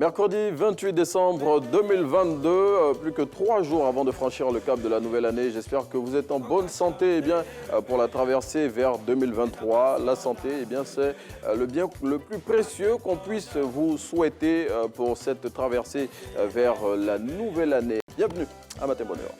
Mercredi 28 décembre 2022, plus que 3 jours avant de franchir le cap de la nouvelle année. J'espère que vous êtes en bonne santé pour la traversée vers 2023. La santé, c'est le bien le plus précieux qu'on puisse vous souhaiter pour cette traversée vers la nouvelle année. Bienvenue à Matin Bonheur.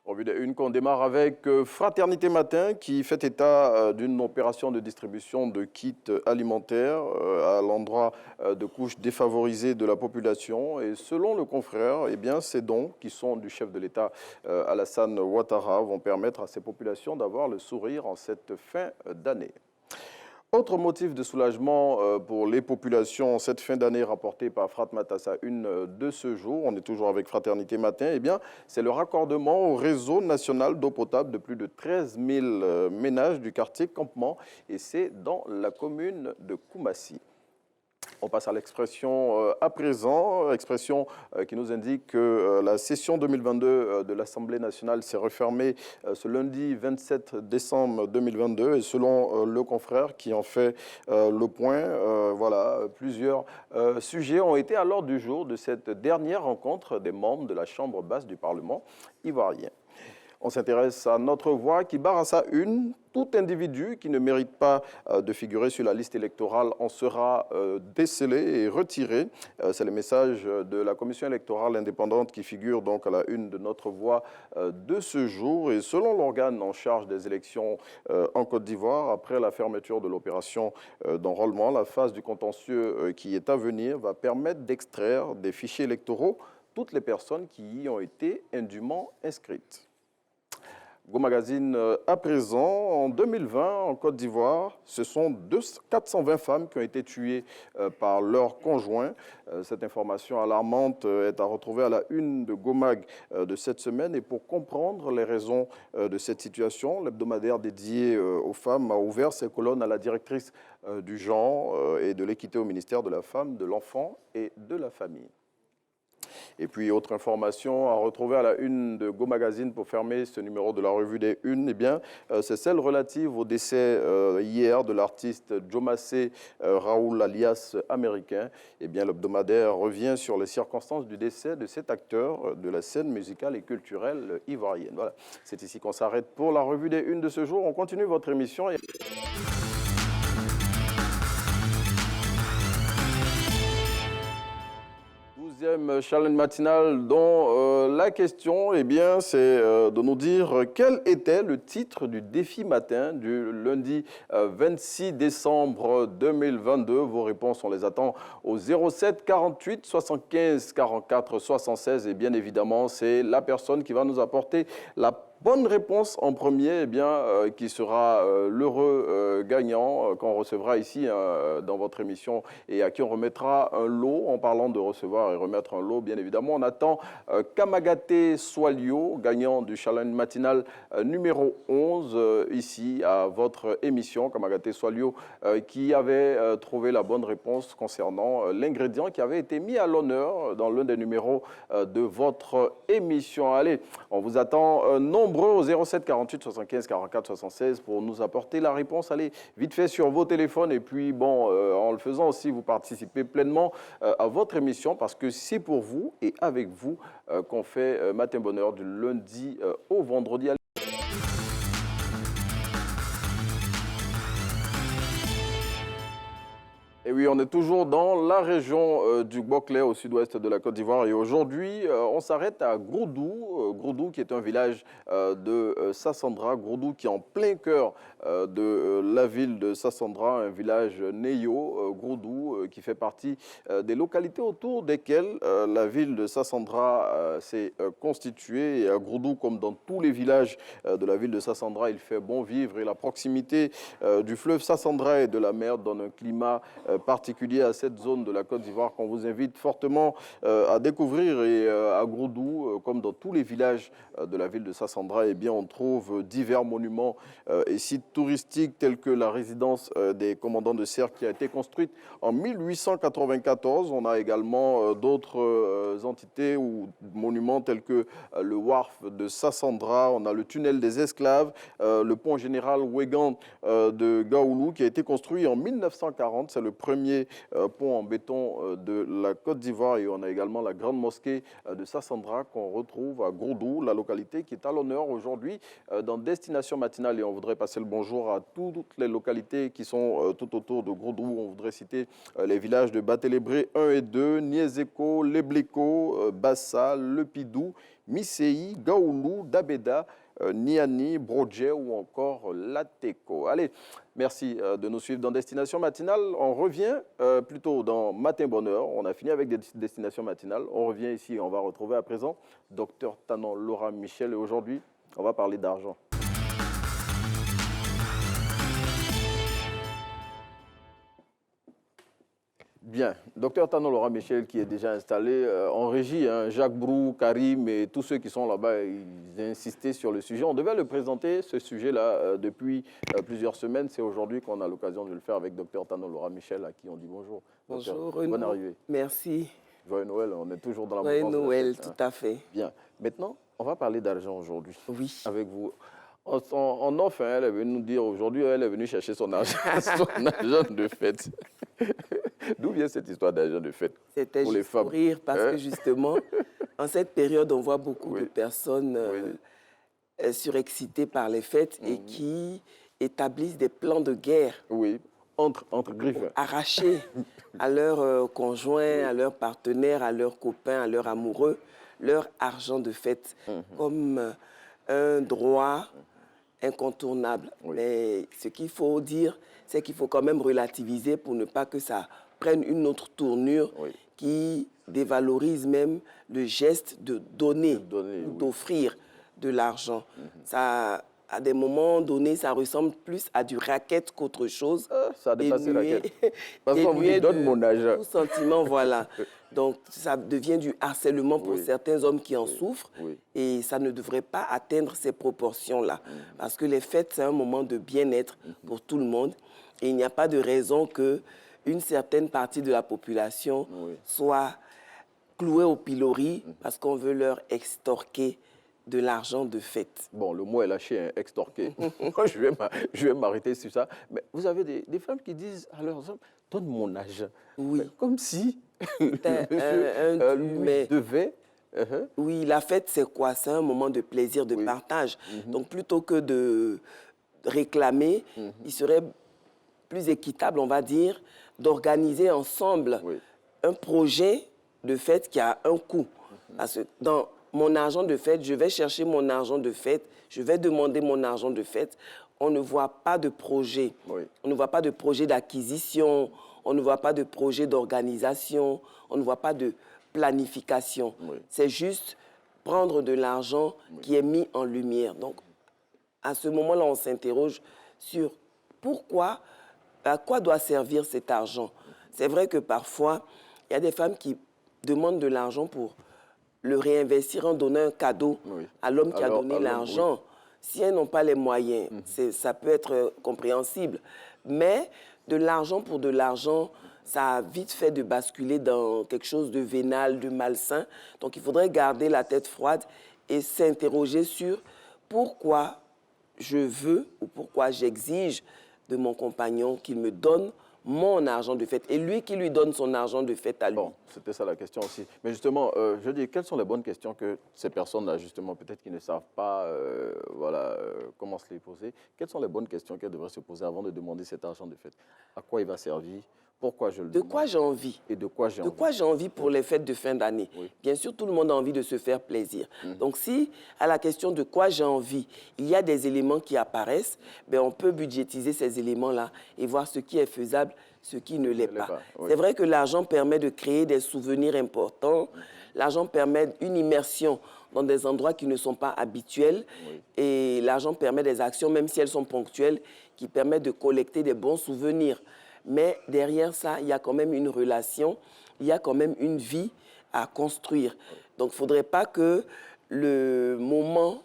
Revue de une qu'on démarre avec Fraternité Matin qui fait état d'une opération de distribution de kits alimentaires à l'endroit de couches défavorisées de la population. Et selon le confrère, ces dons qui sont du chef de l'État Alassane Ouattara vont permettre à ces populations d'avoir le sourire en cette fin d'année. Autre motif de soulagement pour les populations cette fin d'année rapportée par Frat Matassa, une de ce jour, on est toujours avec Fraternité Matin, c'est le raccordement au réseau national d'eau potable de plus de 13 000 ménages du quartier Campement et c'est dans la commune de Koumassi. On passe à l'expression à présent, expression qui nous indique que la session 2022 de l'Assemblée nationale s'est refermée ce lundi 27 décembre 2022 et selon le confrère qui en fait le point, plusieurs sujets ont été à l'ordre du jour de cette dernière rencontre des membres de la Chambre basse du Parlement ivoirien. On s'intéresse à notre voix qui barre à sa une. Tout individu qui ne mérite pas de figurer sur la liste électorale en sera décelé et retiré. C'est le message de la commission électorale indépendante qui figure donc à la une de notre voix de ce jour. Et selon l'organe en charge des élections en Côte d'Ivoire, après la fermeture de l'opération d'enrôlement, la phase du contentieux qui est à venir va permettre d'extraire des fichiers électoraux toutes les personnes qui y ont été indûment inscrites. Go Magazine à présent, en 2020, en Côte d'Ivoire, ce sont 420 femmes qui ont été tuées par leurs conjoints. Cette information alarmante est à retrouver à la une de Gomag de cette semaine. Et pour comprendre les raisons de cette situation, l'hebdomadaire dédié aux femmes a ouvert ses colonnes à la directrice du genre et de l'équité au ministère de la Femme, de l'Enfant et de la Famille. Et puis, autre information à retrouver à la une de Go Magazine pour fermer ce numéro de la revue des Unes, c'est celle relative au décès hier de l'artiste Diomassé Raoul alias Américain. L'hebdomadaire revient sur les circonstances du décès de cet acteur de la scène musicale et culturelle ivoirienne. Voilà, c'est ici qu'on s'arrête pour la revue des Unes de ce jour. On continue votre émission. Challenge matinal dont la question, c'est de nous dire quel était le titre du défi matin du lundi 26 décembre 2022. Vos réponses, on les attend au 07 48 75 44 76 et bien évidemment, c'est la personne qui va nous apporter la bonne réponse en premier, qui sera l'heureux gagnant qu'on recevra ici dans votre émission et à qui on remettra un lot. En parlant de recevoir et remettre un lot, bien évidemment, on attend Kamagaté Swalio, gagnant du challenge matinal numéro 11, ici à votre émission. Kamagaté Swalio qui avait trouvé la bonne réponse concernant l'ingrédient qui avait été mis à l'honneur dans l'un des numéros de votre émission. Allez, on vous attend nombreux au 07 48 75 44 76 pour nous apporter la réponse. Allez, vite fait sur vos téléphones et puis en le faisant aussi, vous participez pleinement à votre émission parce que c'est pour vous et avec vous qu'on fait Matin Bonheur du lundi au vendredi. Et oui, on est toujours dans la région du Boclé, au sud-ouest de la Côte d'Ivoire. Et aujourd'hui, on s'arrête à Groudou. Groudou, qui est un village de Sassandra. Groudou, qui est en plein cœur de la ville de Sassandra, un village néo. Groudou, qui fait partie des localités autour desquelles la ville de Sassandra s'est constituée. Et à Groudou, comme dans tous les villages de la ville de Sassandra, il fait bon vivre. Et la proximité du fleuve Sassandra et de la mer donne un climat particulier à cette zone de la Côte d'Ivoire qu'on vous invite fortement à découvrir. Et à Grodou, comme dans tous les villages de la ville de Sassandra, eh bien, on trouve divers monuments et sites touristiques tels que la résidence des commandants de Serre qui a été construite en 1894. On a également d'autres entités ou monuments tels que le Wharf de Sassandra, on a le tunnel des esclaves, le pont général Ouégan de Gaoulou qui a été construit en 1940. C'est le premier pont en béton de la Côte d'Ivoire. Et on a également la grande mosquée de Sassandra qu'on retrouve à Grodou, la localité qui est à l'honneur aujourd'hui dans Destination Matinale. Et on voudrait passer le bonjour à toutes les localités qui sont tout autour de Grodou. On voudrait citer les villages de Batélébré 1 et 2, Niezeko, Lebléko, Bassa, Lepidou, Misséi, Gaoulou, Dabeda, Niani, Brodje ou encore Lateko. Allez, merci de nous suivre dans Destination Matinale. On revient plutôt dans Matin Bonheur. On a fini avec Destination Matinale. On revient ici, on va retrouver à présent Dr Tanon Laura Michel. Et aujourd'hui, on va parler d'argent. Bien, docteur Tanon Laura Michel qui est déjà installé en régie, hein, Jacques Brou, Karim et tous ceux qui sont là-bas, ils ont insisté sur le sujet. On devait le présenter, ce sujet-là, depuis plusieurs semaines. C'est aujourd'hui qu'on a l'occasion de le faire avec docteur Tanon Laura Michel, à qui on dit bonjour. Bonjour, docteur, Renaud. Bonne arrivée. Merci. Joyeux Noël, on est toujours dans la Joyeux mouvance. Noël, fête, hein. tout à fait. Bien, maintenant, on va parler d'argent aujourd'hui. Oui. Avec vous. En off, elle est venue nous dire aujourd'hui, elle est venue chercher son argent, son argent de fête. D'où vient cette histoire d'argent de fête C'était pour les juste femmes? pour rire parce que justement, en cette période, on voit beaucoup Oui. de personnes surexcitées par les fêtes et qui établissent des plans de guerre. Oui, entre griffes. Arrachés à leurs conjoints, à leurs partenaires, à leurs copains, à leurs amoureux, leur argent de fête comme un droit incontournable. Oui. Mais ce qu'il faut dire, c'est qu'il faut quand même relativiser pour ne pas que ça prenne une autre tournure qui dévalorise même le geste de donner ou d'offrir de l'argent. Ça, à des moments donnés, ça ressemble plus à du racket qu'autre chose. Ça a dépassé la quête. Parce qu'on vous dénué donne de mon argent. tout sentiment, voilà. Donc, ça devient du harcèlement pour certains hommes qui en souffrent. Et ça ne devrait pas atteindre ces proportions-là. Parce que les fêtes, c'est un moment de bien-être pour tout le monde. Et il n'y a pas de raison qu'une certaine partie de la population soit clouée au pilori parce qu'on veut leur extorquer de l'argent de fête. Bon, le mot est lâché, hein, extorquer. Moi, je vais m'arrêter sur ça. Mais vous avez des femmes qui disent à leurs hommes, donne mon argent. Oui. Comme si lui mais devait... Oui, la fête, c'est quoi? C'est un moment de plaisir, de partage. Donc, plutôt que de réclamer, il serait plus équitable, on va dire, d'organiser ensemble un projet de fête qui a un coût. Parce que dans mon argent de fête, je vais chercher mon argent de fête, je vais demander mon argent de fête. On ne voit pas de projet. On ne voit pas de projet d'acquisition, on ne voit pas de projet d'organisation, on ne voit pas de planification. C'est juste prendre de l'argent qui est mis en lumière. Donc, à ce moment-là, on s'interroge sur pourquoi, à quoi doit servir cet argent. C'est vrai que parfois, il y a des femmes qui demandent de l'argent pour le réinvestir en donnant un cadeau à l'homme qui a donné l'argent. Si elles n'ont pas les moyens, ça peut être compréhensible. Mais de l'argent pour de l'argent, ça a vite fait de basculer dans quelque chose de vénal, de malsain. Donc, il faudrait garder la tête froide et s'interroger sur pourquoi je veux ou pourquoi j'exige de mon compagnon qu'il me donne mon argent de fête et lui qui lui donne son argent de fête à lui. Bon, c'était ça la question aussi. Mais justement, je dis, quelles sont les bonnes questions que ces personnes-là, justement, peut-être qui ne savent pas comment se les poser, quelles sont les bonnes questions qu'elles devraient se poser avant de demander cet argent de fête? À quoi il va servir? Pourquoi je le demande? De quoi j'ai envie? Et de quoi j'ai envie? De quoi j'ai envie pour les fêtes de fin d'année? Bien sûr, tout le monde a envie de se faire plaisir. Donc, si à la question de quoi j'ai envie, il y a des éléments qui apparaissent, ben, on peut budgétiser ces éléments-là et voir ce qui est faisable, ce qui ne l'est pas. C'est vrai que l'argent permet de créer des souvenirs importants. L'argent permet une immersion dans des endroits qui ne sont pas habituels. Et l'argent permet des actions, même si elles sont ponctuelles, qui permettent de collecter des bons souvenirs. mais derrière ça, il y a quand même une relation, il y a quand même une vie à construire. Donc, il ne faudrait pas que le moment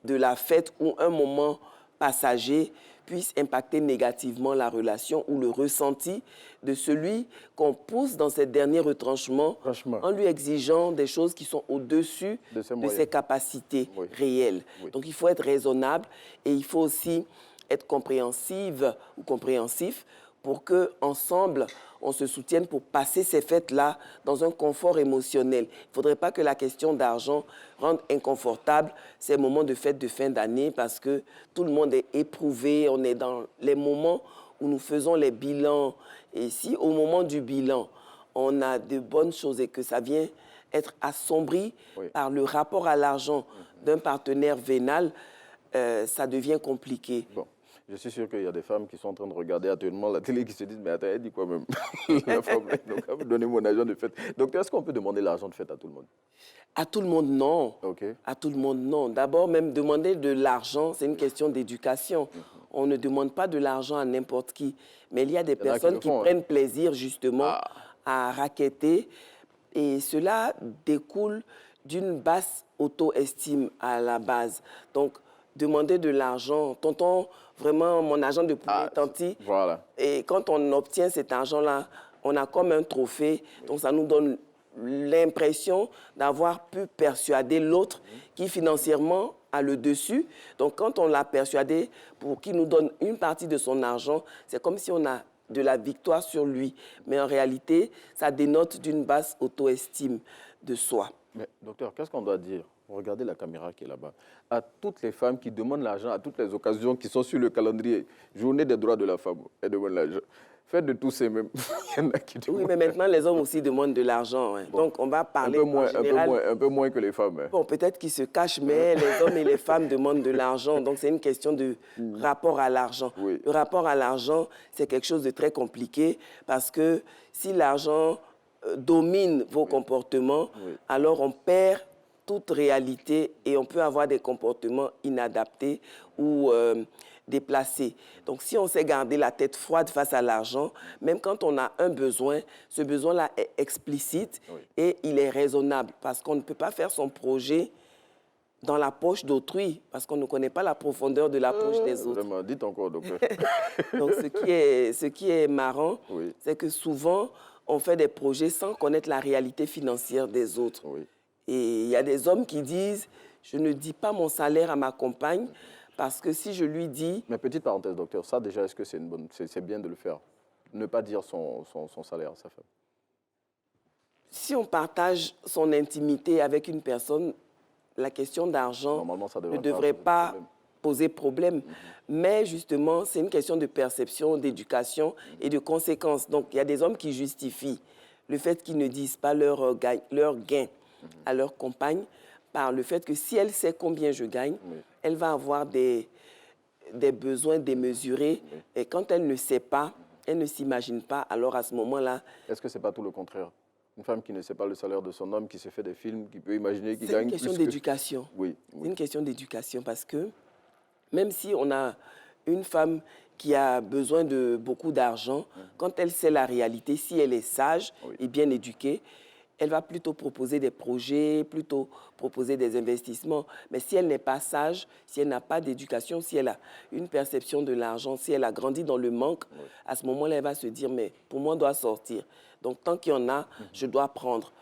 de la fête ou un moment passager puisse impacter négativement la relation ou le ressenti de celui qu'on pousse dans ces derniers retranchements en lui exigeant des choses qui sont au-dessus de ses capacités réelles. Oui. Donc, il faut être raisonnable et il faut aussi être compréhensive ou compréhensif pour qu'ensemble, on se soutienne pour passer ces fêtes-là dans un confort émotionnel. Il ne faudrait pas que la question d'argent rende inconfortable ces moments de fête de fin d'année parce que tout le monde est éprouvé, on est dans les moments où nous faisons les bilans. Et si au moment du bilan, on a de bonnes choses et que ça vient être assombri par le rapport à l'argent d'un partenaire vénal, ça devient compliqué. Bon. Je suis sûr qu'il y a des femmes qui sont en train de regarder actuellement la télé qui se disent « Mais attends, elle dit quoi même ?» La femme, donc, elle veut donner mon argent de fête. Donc, est-ce qu'on peut demander l'argent de fête à tout le monde? À tout le monde, non. Okay. À tout le monde, non. D'abord, même demander de l'argent, c'est une question d'éducation. On ne demande pas de l'argent à n'importe qui. Mais il y a des personnes qui prennent plaisir, justement, à racketter. Et cela découle d'une basse auto-estime à la base. Donc, demander de l'argent, tonton, vraiment mon argent de poulet tanti. Voilà. Et quand on obtient cet argent-là, on a comme un trophée. Donc ça nous donne l'impression d'avoir pu persuader l'autre qui financièrement a le dessus. Donc quand on l'a persuadé pour qu'il nous donne une partie de son argent, c'est comme si on a de la victoire sur lui. Mais en réalité, ça dénote d'une basse auto-estime de soi. Mais docteur, qu'est-ce qu'on doit dire? Regardez la caméra qui est là-bas. À toutes les femmes qui demandent l'argent à toutes les occasions qui sont sur le calendrier, journée des droits de la femme, elles demandent l'argent. Faites de tous ces mêmes. Il y en a qui demandent. Oui, mais maintenant, les hommes aussi demandent de l'argent. Hein. Bon. Donc, on va parler un peu moins que les femmes. Hein. Bon, peut-être qu'ils se cachent, mais les hommes et les femmes demandent de l'argent. Donc, c'est une question de rapport à l'argent. Oui. Le rapport à l'argent, c'est quelque chose de très compliqué parce que si l'argent domine vos comportements, alors on perd toute réalité et on peut avoir des comportements inadaptés ou déplacés. Donc, si on sait garder la tête froide face à l'argent, même quand on a un besoin, ce besoin-là est explicite et il est raisonnable parce qu'on ne peut pas faire son projet dans la poche d'autrui parce qu'on ne connaît pas la profondeur de la poche des autres. Vraiment, dites encore, docteur. Donc, ce qui est marrant, c'est que souvent, on fait des projets sans connaître la réalité financière des autres. Et il y a des hommes qui disent, je ne dis pas mon salaire à ma compagne parce que si je lui dis... Mais petite parenthèse, docteur, ça déjà, est-ce que c'est bien de le faire? Ne pas dire son salaire à sa femme. Si on partage son intimité avec une personne, la question d'argent ne devrait pas poser problème. Mais justement, c'est une question de perception, d'éducation et de conséquences. Donc, il y a des hommes qui justifient le fait qu'ils ne disent pas leur gain à leur compagne par le fait que si elle sait combien je gagne, elle va avoir des besoins démesurés. Et quand elle ne sait pas, elle ne s'imagine pas, alors à ce moment-là... Est-ce que ce n'est pas tout le contraire? Une femme qui ne sait pas le salaire de son homme, qui se fait des films, qui peut imaginer qu'il gagne plus que... C'est une question d'éducation. Oui. C'est une question d'éducation parce que même si on a une femme qui a besoin de beaucoup d'argent, quand elle sait la réalité, si elle est sage et bien éduquée, elle va plutôt proposer des projets, plutôt proposer des investissements. Mais si elle n'est pas sage, si elle n'a pas d'éducation, si elle a une perception de l'argent, si elle a grandi dans le manque, à ce moment-là, elle va se dire, mais pour moi, on doit sortir. Donc, tant qu'il y en a, je dois prendre.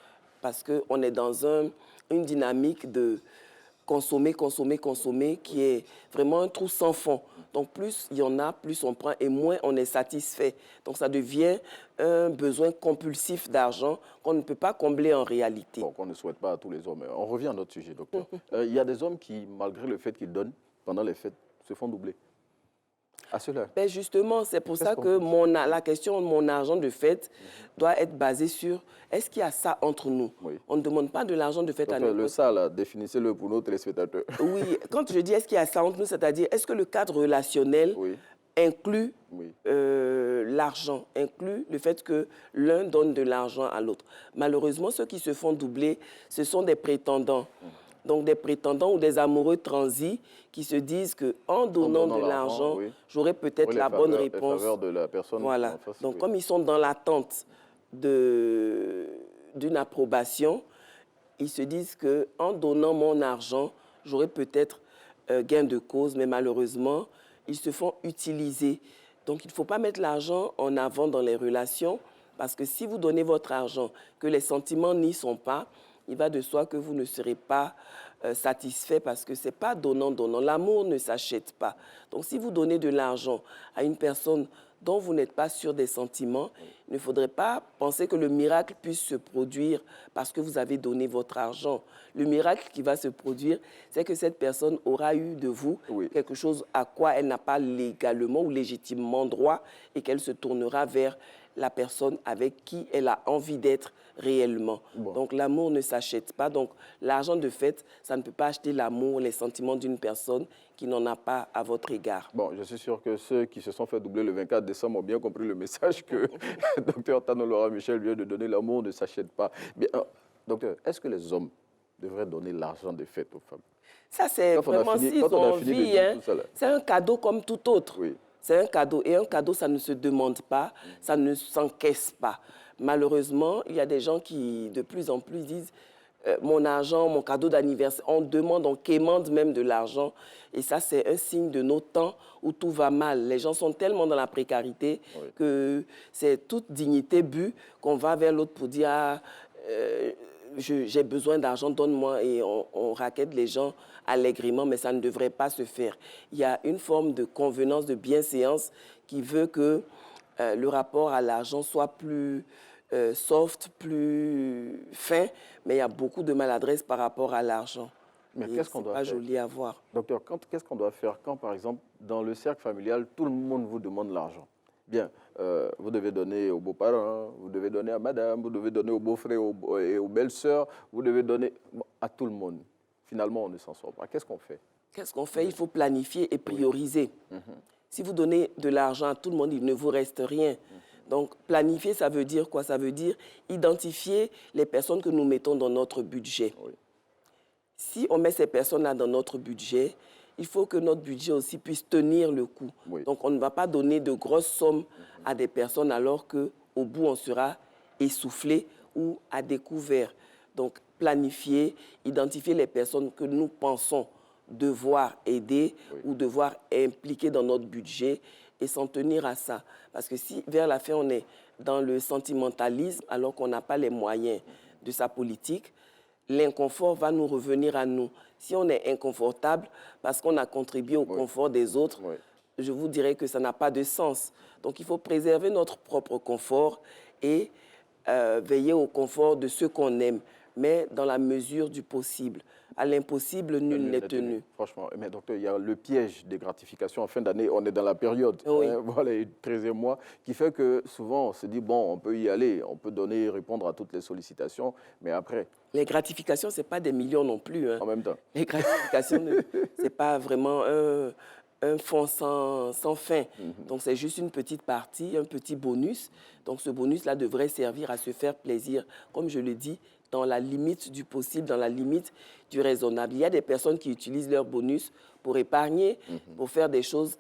Parce qu'on est dans une dynamique de consommer, consommer, consommer, qui est vraiment un trou sans fond. Donc, plus il y en a, plus on prend et moins on est satisfait. Donc, ça devient un besoin compulsif d'argent qu'on ne peut pas combler en réalité. Bon, qu'on ne souhaite pas à tous les hommes. On revient à notre sujet, docteur. Il y a des hommes qui, malgré le fait qu'ils donnent, pendant les fêtes, se font doubler. À cela. Ben justement, c'est pour ça que la question de mon argent de fête doit être basée sur est-ce qu'il y a ça entre nous? On ne demande pas de l'argent de fête à nous. Le ça, là, définissez-le pour nos téléspectateurs. Oui, quand je dis est-ce qu'il y a ça entre nous, c'est-à-dire est-ce que le cadre relationnel inclut l'argent, inclut le fait que l'un donne de l'argent à l'autre. Malheureusement, ceux qui se font doubler, ce sont des prétendants. Donc des prétendants ou des amoureux transis qui se disent qu'en donnant de l'argent, oui, j'aurai peut-être la bonne réponse. Les faveurs de la personne Voilà. en face, Donc oui. comme ils sont dans l'attente d'une approbation, ils se disent qu'en donnant mon argent, j'aurai peut-être gain de cause, mais malheureusement, ils se font utiliser. Donc, il ne faut pas mettre l'argent en avant dans les relations, parce que si vous donnez votre argent, que les sentiments n'y sont pas, il va de soi que vous ne serez pas satisfait, parce que ce n'est pas donnant-donnant. L'amour ne s'achète pas. Donc, si vous donnez de l'argent à une personne dont vous n'êtes pas sûr des sentiments, il ne faudrait pas penser que le miracle puisse se produire parce que vous avez donné votre argent. Le miracle qui va se produire, c'est que cette personne aura eu de vous quelque chose à quoi elle n'a pas légalement ou légitimement droit et qu'elle se tournera vers la personne avec qui elle a envie d'être réellement. Bon. Donc l'amour ne s'achète pas. Donc l'argent de fait, ça ne peut pas acheter l'amour, les sentiments d'une personne qui n'en a pas à votre égard. Bon, je suis sûr que ceux qui se sont fait doubler le 24 décembre ont bien compris le message que Dr Tano Laurent Michel vient de donner. L'amour ne s'achète pas. Bien, docteur, est-ce que les hommes devraient donner l'argent de fête aux femmes? Ça, c'est vraiment s'ils ont envie. Hein, c'est un cadeau comme tout autre. Oui. C'est un cadeau. Et un cadeau, ça ne se demande pas, ça ne s'encaisse pas. Malheureusement, il y a des gens qui, de plus en plus, disent mon argent, mon cadeau d'anniversaire. On demande, on quémande même de l'argent. Et ça, c'est un signe de nos temps où tout va mal. Les gens sont tellement dans la précarité que c'est toute dignité bue qu'on va vers l'autre pour dire j'ai besoin d'argent, donne-moi. Et on raquette les gens allègrement, mais ça ne devrait pas se faire. Il y a une forme de convenance, de bienséance qui veut que le rapport à l'argent soit plus soft, plus fin, mais il y a beaucoup de maladresse par rapport à l'argent. Mais qu'est-ce qu'on doit faire? C'est pas joli à voir. Docteur, qu'est-ce qu'on doit faire quand, par exemple, dans le cercle familial, tout le monde vous demande l'argent? Bien, vous devez donner aux beaux-parents, vous devez donner à madame, vous devez donner aux beaux-frères et aux belles-sœurs, vous devez donner à tout le monde. Finalement, on ne s'en sort pas. Qu'est-ce qu'on fait? Qu'est-ce qu'on fait? Il faut planifier et prioriser. Si vous donnez de l'argent à tout le monde, il ne vous reste rien. Donc, planifier, ça veut dire quoi? Ça veut dire identifier les personnes que nous mettons dans notre budget. Si on met ces personnes-là dans notre budget, il faut que notre budget aussi puisse tenir le coup. Donc, on ne va pas donner de grosses sommes à des personnes alors qu'au bout, on sera essoufflé ou à découvert. Donc, planifier, identifier les personnes que nous pensons devoir aider ou devoir impliquer dans notre budget et s'en tenir à ça. Parce que si, vers la fin, on est dans le sentimentalisme alors qu'on n'a pas les moyens de sa politique, l'inconfort va nous revenir à nous. Si on est inconfortable parce qu'on a contribué au confort des autres, je vous dirais que ça n'a pas de sens. Donc, il faut préserver notre propre confort et veiller au confort de ceux qu'on aime, mais dans la mesure du possible. À l'impossible, nul n'est tenu. Franchement, mais docteur, il y a le piège des gratifications en fin d'année. On est dans la période, voilà, les 13e mois, qui fait que souvent, on se dit, bon, on peut y aller, on peut donner, répondre à toutes les sollicitations, mais après... Les gratifications, ce n'est pas des millions non plus. Hein. En même temps. Les gratifications, ce n'est pas vraiment un fonds sans fin. Donc, c'est juste une petite partie, un petit bonus. Donc, ce bonus-là devrait servir à se faire plaisir, comme je le dis, dans la limite du possible, dans la limite du raisonnable. Il y a des personnes qui utilisent leur bonus pour épargner, pour faire des choses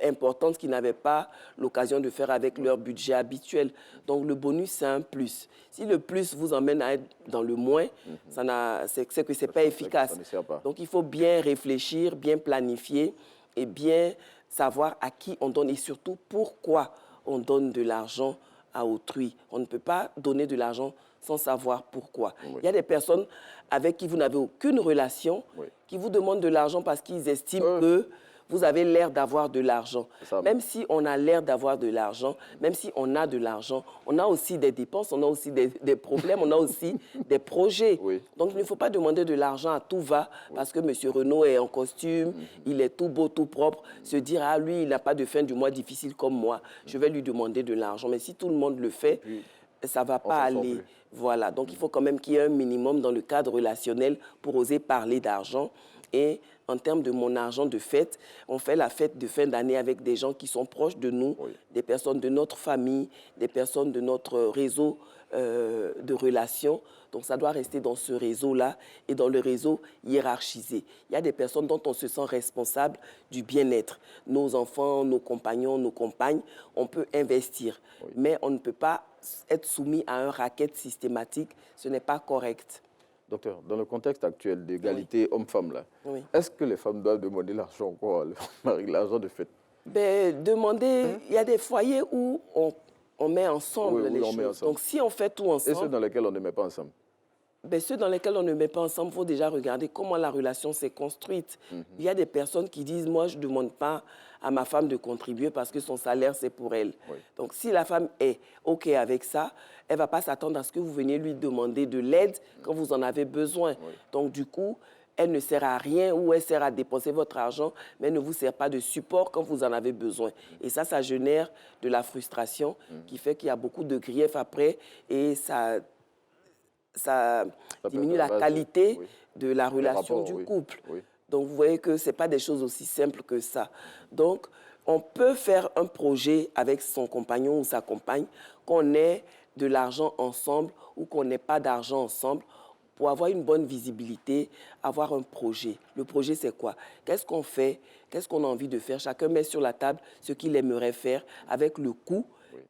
importantes qu'ils n'avaient pas l'occasion de faire avec leur budget habituel. Donc, le bonus, c'est un plus. Si le plus vous emmène à être dans le moins, c'est que ce n'est pas efficace. Ça ne sert pas. Donc, il faut bien réfléchir, bien planifier et bien savoir à qui on donne et surtout pourquoi on donne de l'argent à autrui. On ne peut pas donner de l'argent sans savoir pourquoi. Il y a des personnes avec qui vous n'avez aucune relation, qui vous demandent de l'argent parce qu'ils estiment que vous avez l'air d'avoir de l'argent. Même si on a l'air d'avoir de l'argent, même si on a de l'argent, on a aussi des dépenses, on a aussi des problèmes, on a aussi des projets. Donc, il ne faut pas demander de l'argent à tout va parce que M. Renault est en costume, il est tout beau, tout propre. Se dire, ah, lui, il n'a pas de fin du mois difficile comme moi. Je vais lui demander de l'argent. Mais si tout le monde le fait, ça ne va pas aller. Voilà. Donc, il faut quand même qu'il y ait un minimum dans le cadre relationnel pour oser parler d'argent Et en termes de mon argent de fête, on fait la fête de fin d'année avec des gens qui sont proches de nous, des personnes de notre famille, des personnes de notre réseau de relations. Donc, ça doit rester dans ce réseau-là et dans le réseau hiérarchisé. Il y a des personnes dont on se sent responsable du bien-être. Nos enfants, nos compagnons, nos compagnes, on peut investir. Mais on ne peut pas être soumis à un racket systématique. Ce n'est pas correct. Docteur, dans le contexte actuel d'égalité homme-femme, est-ce que les femmes doivent demander l'argent encore à leur mari, l'argent de fête? Ben, demander, il y a des foyers où on met ensemble les choses. Donc, si on fait tout ensemble... Et ceux dans lesquels on ne met pas ensemble? Ben, ceux dans lesquels on ne met pas ensemble, il faut déjà regarder comment la relation s'est construite. Il y a des personnes qui disent, moi, je ne demande pas à ma femme de contribuer parce que son salaire, c'est pour elle. Donc, si la femme est OK avec ça, elle ne va pas s'attendre à ce que vous veniez lui demander de l'aide quand vous en avez besoin. Donc, du coup, elle ne sert à rien ou elle sert à dépenser votre argent, mais elle ne vous sert pas de support quand vous en avez besoin. Et ça génère de la frustration qui fait qu'il y a beaucoup de griefs après et ça diminue la qualité de la relation du couple. Donc, vous voyez que ce n'est pas des choses aussi simples que ça. Donc, on peut faire un projet avec son compagnon ou sa compagne, qu'on ait de l'argent ensemble ou qu'on n'ait pas d'argent ensemble, pour avoir une bonne visibilité, avoir un projet. Le projet, c'est quoi? Qu'est-ce qu'on fait? Qu'est-ce qu'on a envie de faire? Chacun met sur la table ce qu'il aimerait faire avec le coût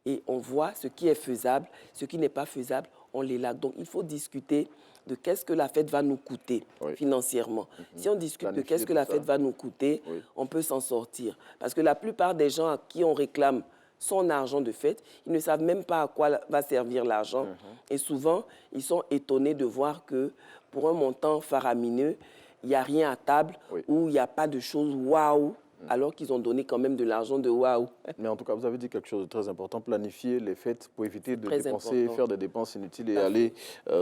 et on voit ce qui est faisable, ce qui n'est pas faisable, on l'élague. Donc, il faut discuter de qu'est-ce que la fête va nous coûter financièrement. Si on discute de qu'est-ce que la fête va nous coûter, on peut s'en sortir. Parce que la plupart des gens à qui on réclame son argent de fête, ils ne savent même pas à quoi va servir l'argent. Et souvent, ils sont étonnés de voir que pour un montant faramineux, il n'y a rien à table ou il n'y a pas de choses waouh, alors qu'ils ont donné quand même de l'argent de waouh. Mais en tout cas, vous avez dit quelque chose de très important, planifier les fêtes pour éviter de dépenser, faire des dépenses inutiles et aller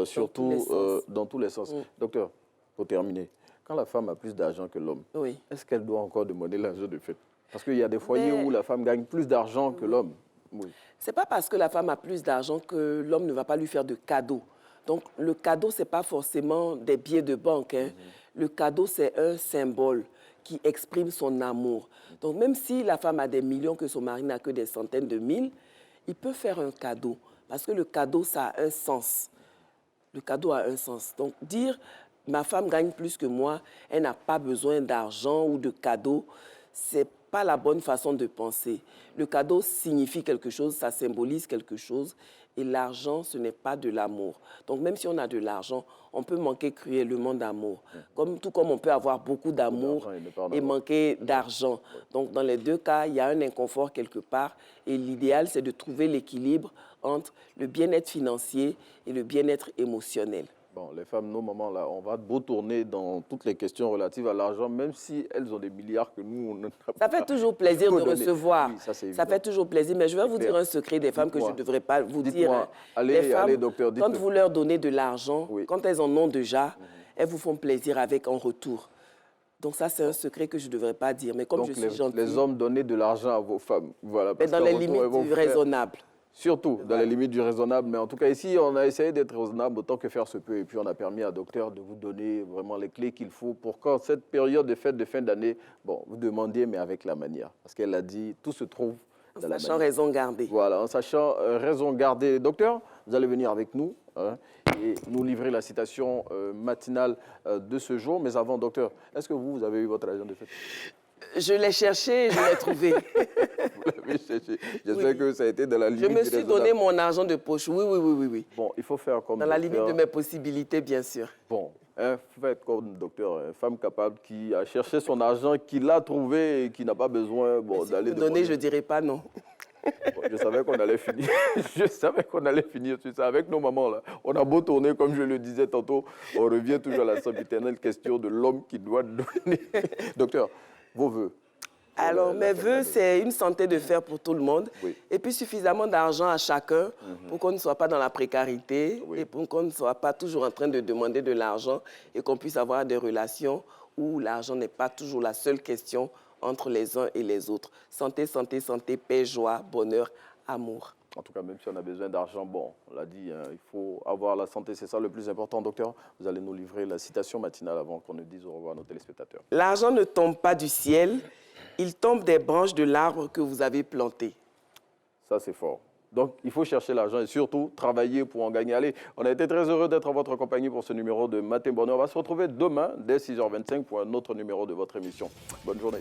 surtout dans tous les sens. Docteur, pour terminer, quand la femme a plus d'argent que l'homme, est-ce qu'elle doit encore demander l'argent de fête? Parce qu'il y a des foyers où la femme gagne plus d'argent que l'homme. Ce n'est pas parce que la femme a plus d'argent que l'homme ne va pas lui faire de cadeaux. Donc, le cadeau, ce n'est pas forcément des billets de banque. Le cadeau, c'est un symbole qui exprime son amour. Donc, même si la femme a des millions que son mari n'a que des centaines de mille, il peut faire un cadeau. Parce que le cadeau, ça a un sens. Le cadeau a un sens. Donc, dire, ma femme gagne plus que moi, elle n'a pas besoin d'argent ou de cadeau, c'est pas la bonne façon de penser. Le cadeau signifie quelque chose, ça symbolise quelque chose, et l'argent, ce n'est pas de l'amour. Donc, même si on a de l'argent, on peut manquer cruellement d'amour. Tout comme on peut avoir beaucoup d'amour et manquer d'argent. Donc, dans les deux cas, il y a un inconfort quelque part, et l'idéal, c'est de trouver l'équilibre entre le bien-être financier et le bien-être émotionnel. Bon, les femmes, nos mamans, là, on va beau tourner dans toutes les questions relatives à l'argent, même si elles ont des milliards que nous, on n'a pas. Ça fait toujours plaisir de recevoir. Oui, ça fait toujours plaisir. Mais je vais vous dire un secret des femmes que je ne devrais pas vous dire. Allez, les femmes, allez, docteur, quand vous leur donnez de l'argent, quand elles en ont déjà, elles vous font plaisir avec en retour. Donc ça, c'est un secret que je ne devrais pas dire. Mais comme donc je suis gentille... les hommes, donnez de l'argent à vos femmes. Voilà, mais dans les limites du raisonnable. Surtout dans les limites du raisonnable. Mais en tout cas, ici, on a essayé d'être raisonnable autant que faire se peut. Et puis, on a permis à docteur de vous donner vraiment les clés qu'il faut pour quand cette période de fête de fin d'année, bon, vous demandiez, mais avec la manière. Parce qu'elle a dit, tout se trouve dans la manière. En sachant raison garder. Voilà, en sachant raison garder. Docteur, vous allez venir avec nous et nous livrer la citation matinale de ce jour. Mais avant, docteur, est-ce que vous avez eu votre argent de fête? Je l'ai cherché et je l'ai trouvé. Vous l'avez cherché. J'espère que ça a été dans la limite. Je me suis donné mon argent de poche. Oui. Bon, il faut faire comme dans la limite de mes possibilités, bien sûr. Bon, faites comme docteur, une femme capable qui a cherché son argent, qui l'a trouvé et qui n'a pas besoin d'aller si vous donnez, je ne dirai pas non. Bon, je savais qu'on allait finir. Je savais qu'on allait finir sur ça. Avec nos mamans, là, on a beau tourner, comme je le disais tantôt, on revient toujours à la sempiternelle question de l'homme qui doit donner. Docteur, vos vœux. Alors, mes vœux, c'est une santé de fer pour tout le monde. Et puis, suffisamment d'argent à chacun pour qu'on ne soit pas dans la précarité et pour qu'on ne soit pas toujours en train de demander de l'argent et qu'on puisse avoir des relations où l'argent n'est pas toujours la seule question entre les uns et les autres. Santé, santé, santé, paix, joie, bonheur amour. En tout cas, même si on a besoin d'argent, bon, on l'a dit, hein, il faut avoir la santé, c'est ça le plus important. Docteur, vous allez nous livrer la citation matinale avant qu'on ne dise au revoir à nos téléspectateurs. L'argent ne tombe pas du ciel, il tombe des branches de l'arbre que vous avez planté. Ça, c'est fort. Donc, il faut chercher l'argent et surtout travailler pour en gagner. Allez, on a été très heureux d'être en votre compagnie pour ce numéro de Matin Bonheur. On va se retrouver demain dès 6h25 pour un autre numéro de votre émission. Bonne journée.